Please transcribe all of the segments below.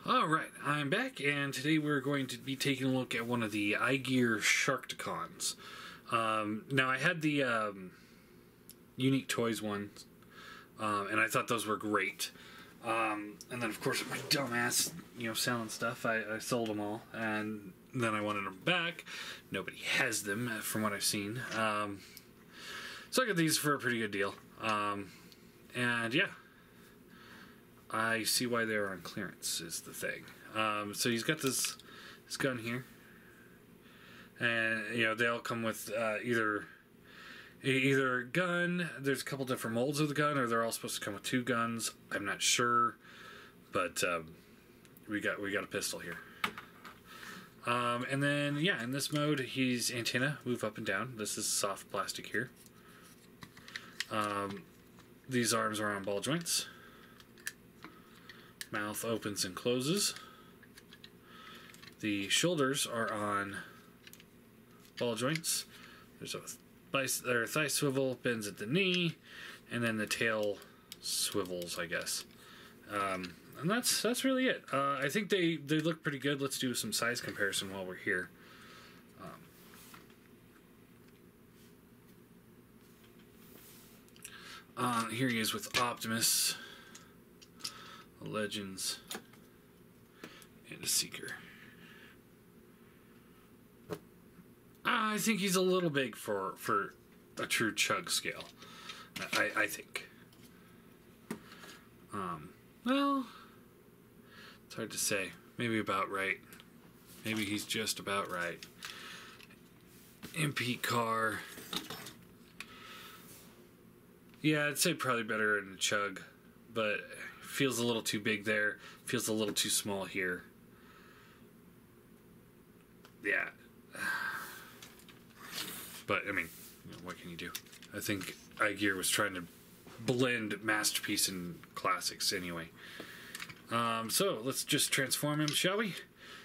Alright, I'm back, and today we're going to be taking a look at one of the Igear Sharks. Now, I had the Unique Toys ones, and I thought those were great. And then, of course, my dumbass, selling stuff, I sold them all, and then I wanted them back. Nobody has them, from what I've seen. So I got these for a pretty good deal. And yeah. I see why they're on clearance, is the thing. So he's got this gun here. And, they all come with either a gun. There's a couple different molds of the gun, or they're all supposed to come with two guns. I'm not sure. But we got a pistol here. And then, yeah, in this mode, he's antenna, move up and down. This is soft plastic here. These arms are on ball joints. Mouth opens and closes. The shoulders are on ball joints. There's a thigh swivel, bends at the knee, and then the tail swivels, I guess. And that's really it. I think they look pretty good. Let's do some size comparison while we're here. Here he is with Optimus, a Legends, and a Seeker. I think he's a little big for a true chug scale. I think. Well, it's hard to say. Maybe about right. Maybe he's just about right. MP car. Yeah, I'd say probably better in a chug, but feels a little too big there. Feels a little too small here. Yeah. But, I mean, what can you do? I think Igear was trying to blend Masterpiece and Classics anyway. So, let's just transform him, shall we?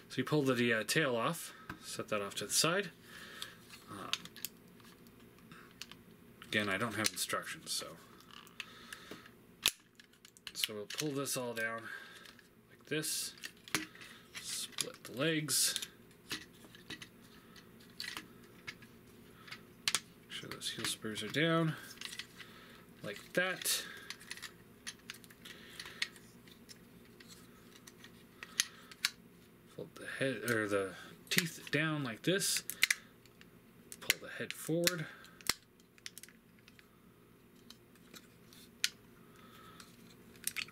So you pull the tail off. Set that off to the side. Again, I don't have instructions, so we'll pull this all down like this. Split the legs. Make sure those heel spurs are down like that. Fold the head or the teeth down like this. Pull the head forward.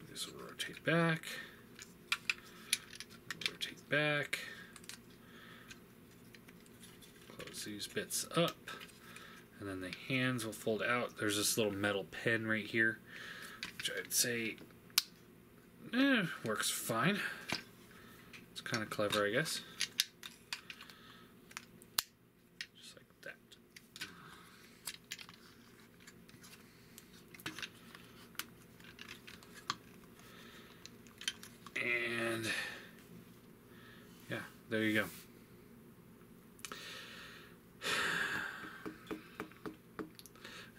This will rotate back. Rotate back. Close these bits up. And then the hands will fold out. There's this little metal pen right here, which I'd say works fine. It's kind of clever, I guess. Just like that. And yeah, there you go.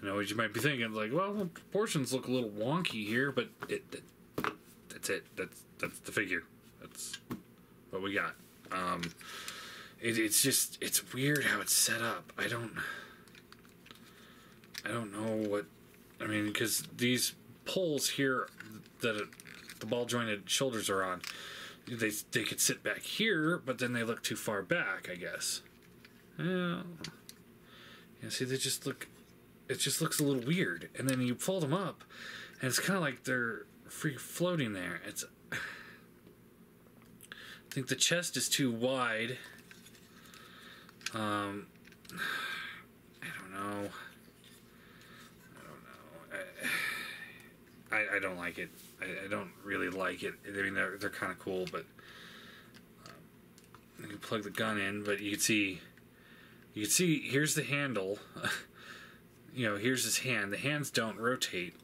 I know what you might be thinking, like, well, the proportions look a little wonky here, but that's it. That's the figure. That's what we got. It's weird how it's set up. I don't know what. I mean, because these poles here that the ball jointed shoulders are on, they could sit back here, but then they look too far back, I guess. Yeah, see, they just look. It just looks a little weird, and then you fold them up, and it's kind of like they're free floating there. I think the chest is too wide. I don't know. I don't like it. I don't really like it. I mean, they're kind of cool, but you can plug the gun in, but you can see here's the handle. Here's his hand. The hands don't rotate,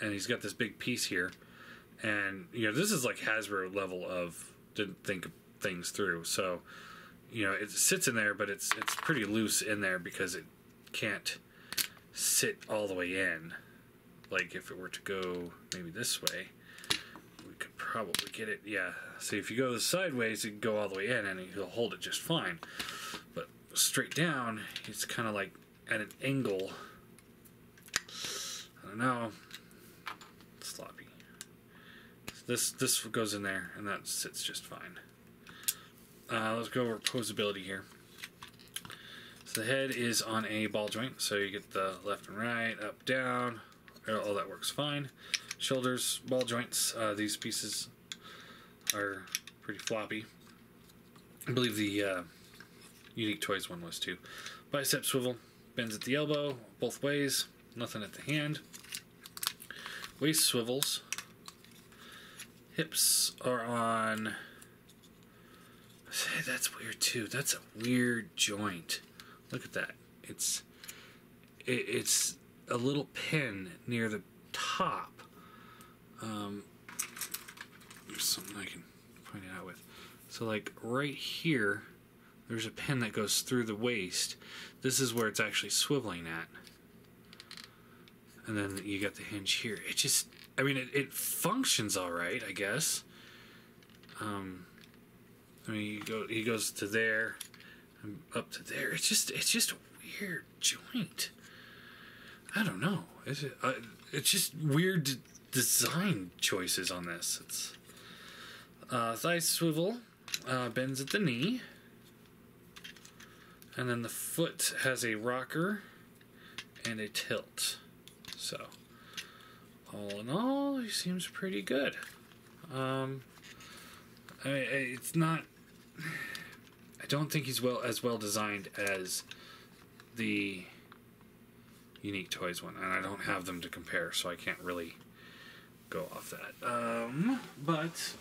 and he's got this big piece here, and this is like Hasbro level of didn't think things through. So it sits in there, but it's pretty loose in there because it can't sit all the way in. Like if it were to go maybe this way, we could probably get it. Yeah. See, if you go sideways, you can go all the way in, and he'll hold it just fine. But straight down, it's kind of like at an angle. I don't know. Sloppy. This goes in there, and that sits just fine. Let's go over posability here. So the head is on a ball joint, so you get the left and right, up, down. All that works fine. Shoulders, ball joints. These pieces are pretty floppy. I believe the Unique Toys one was too. Bicep swivel, bends at the elbow, both ways. Nothing at the hand. Waist swivels. Hips are on. That's weird too. That's a weird joint. Look at that. It's a little pin near the top. There's something I can point it out with. So like right here, there's a pin that goes through the waist. This is where it's actually swiveling at. And then you got the hinge here. It just, I mean, it functions all right, I guess. I mean, he goes to there, and up to there. It's just a weird joint. I don't know. It's just weird design choices on this. It's thigh swivel, bends at the knee, and then the foot has a rocker and a tilt. So, all in all, he seems pretty good. I mean, it's not. I don't think he's as well designed as the Unique Toys one, and I don't have them to compare, so I can't really go off that. But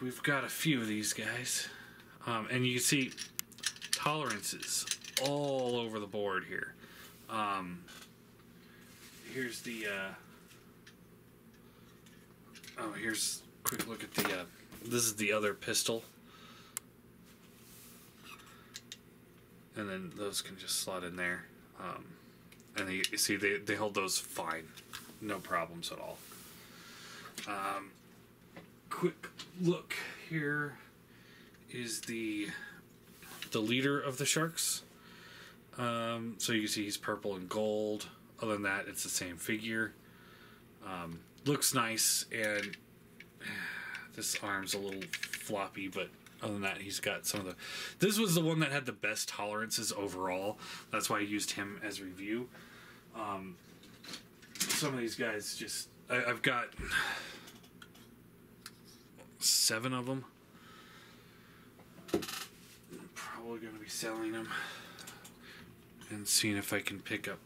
we've got a few of these guys, and you can see tolerances all over the board here. Here's the here's a quick look at the this is the other pistol, and then those can just slot in there, and you see they hold those fine, no problems at all. Quick look here is the leader of the Sharks. So you can see he's purple and gold. Other than that, it's the same figure. Looks nice, and this arm's a little floppy, but other than that, he's got some of the... This was the one that had the best tolerances overall. That's why I used him as review. Some of these guys just... I've got 7 of them. I'm probably going to be selling them and seeing if I can pick up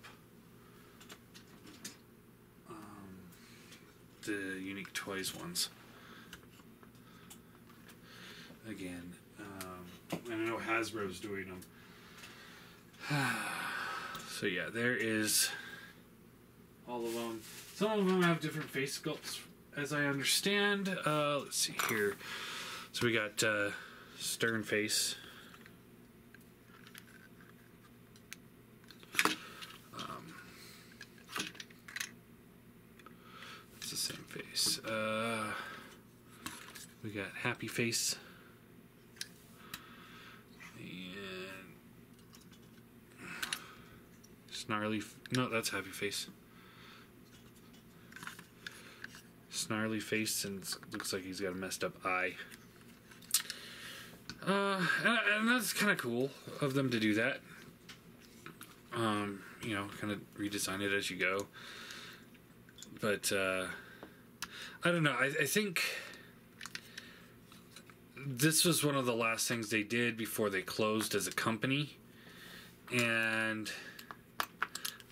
the Unique Toys ones again. And I know Hasbro's doing them. So yeah, there is all of them. Some of them have different face sculpts, as I understand. Let's see here. So we got stern face. It's the same face. We got happy face. And snarly. No, that's happy face. Snarly face, and looks like he's got a messed up eye. And that's kind of cool of them to do that. You know, kind of redesign it as you go. But I don't know. I think this was one of the last things they did before they closed as a company, and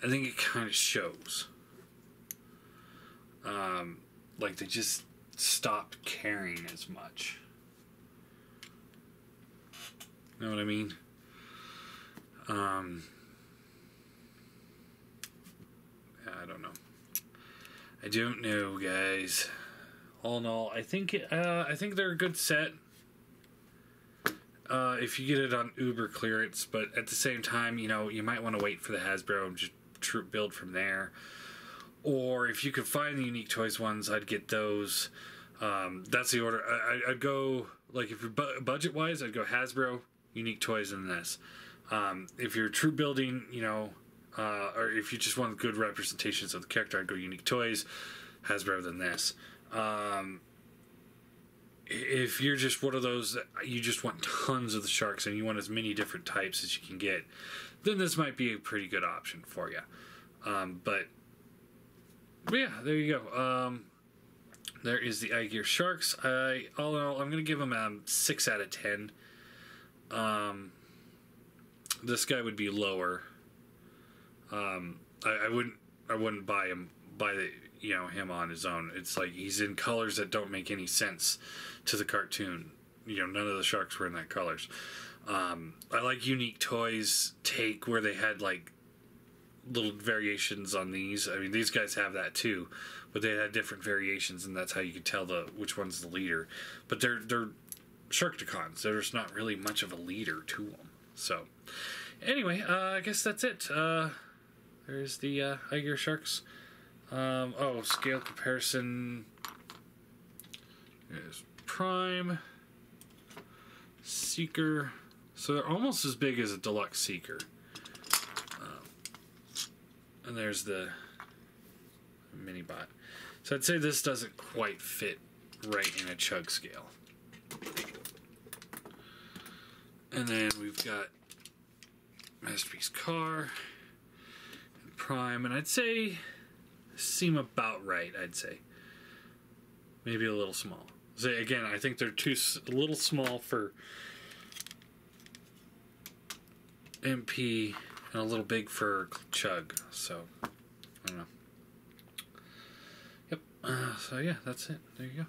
I think it kind of shows. Like they just stopped caring as much. You know what I mean? I don't know. I don't know, guys. All in all, I think they're a good set. If you get it on Uber clearance, but at the same time, you know, you might want to wait for the Hasbro and just build from there. Or if you could find the Unique Toys ones, I'd get those. That's the order. I'd go, like, if you're budget-wise, I'd go Hasbro, Unique Toys, and this. If you're true building, you know, or if you just want good representations of the character, I'd go Unique Toys, Hasbro, then this. If you're just one of those that you just want tons of the sharks and you want as many different types as you can get, then this might be a pretty good option for you. But yeah, there you go. There is the Igear Sharks. All in all, I'm going to give them 6 out of 10. This guy would be lower. I wouldn't buy him him on his own. It's like he's in colors that don't make any sense to the cartoon. You know, none of the sharks were in that colors. I like Unique Toys' take where they had like little variations on these. I mean, these guys have that too, but they had different variations, and that's how you could tell which one's the leader. But they're Sharkticons. There's not really much of a leader to them. So, anyway, I guess that's it. There's the Igear Sharks. Scale comparison is Prime, Seeker. So they're almost as big as a Deluxe Seeker. And there's the mini bot. So I'd say this doesn't quite fit right in a chug scale. And then we've got Masterpiece Car and Prime, and I'd say seem about right. I'd say maybe a little small. So again, I think they're a little small for MP and a little big for Chug. So I don't know. Yep. So yeah, that's it. There you go.